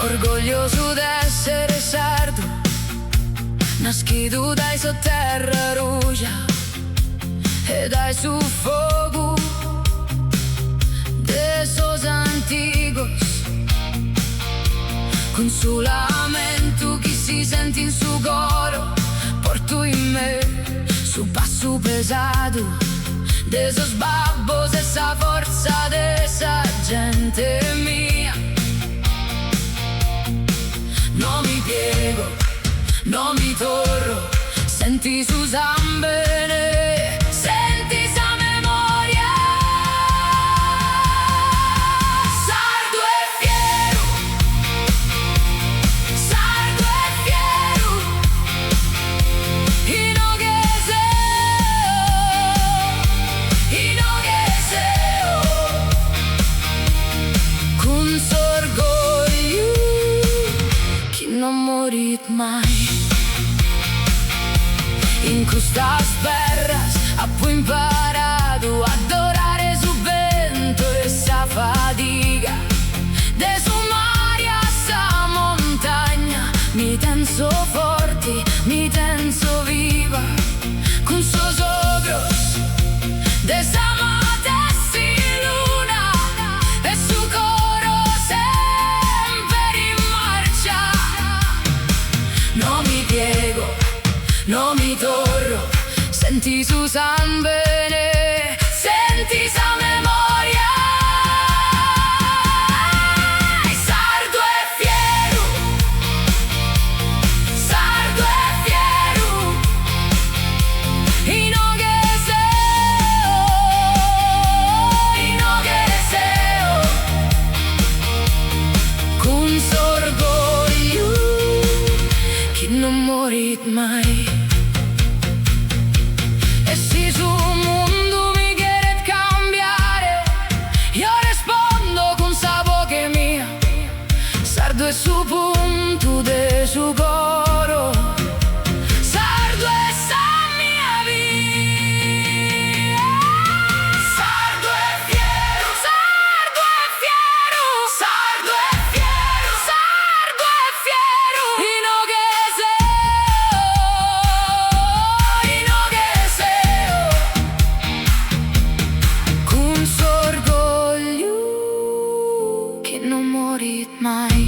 Orgoglioso d'essere sardo, nascido dai sotterra ruja e dai su fogo de esos antigos. Con su lamento que si sente in su goro, porto in me su passo pesado de esos babos, esa forza de esa gente mia. Non mi piego, non mi torro, senti su zambene, senti sa memoria. Sardo e fiero, sardo e fiero, Inogheseo, con sorgoglio che non morit mai. In costas perras apo imparado a adorare su vento e sa fadiga de su mare a sa montagna. Mi tenso forte, mi tenso viva, con sos ogros de sa mate si luna e su coro sempre in marcia. Non mi piego, non mi torro, senti su san bene, senti sa memoria. Sardo e fiero, sardo e fiero, Inogheseo, con sorgoglio che non morit mai. E si su mundo mi quiere cambiare, io rispondo con sa boca mia. Sardo è su punto de su coro, sardo è sa mia via. Sardo è fiero, sardo è fiero, sardo è fiero, sardo è fiero, Inogheseo, con sorgoglio che non morit mai.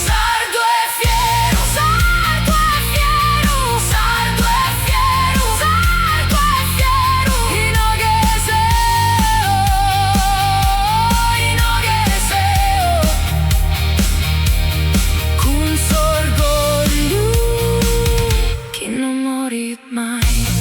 Sardo è fiero, sardo è fiero, sardo è fiero, sardo è fiero, Inogheseo, con sorgoglio che non morit mai.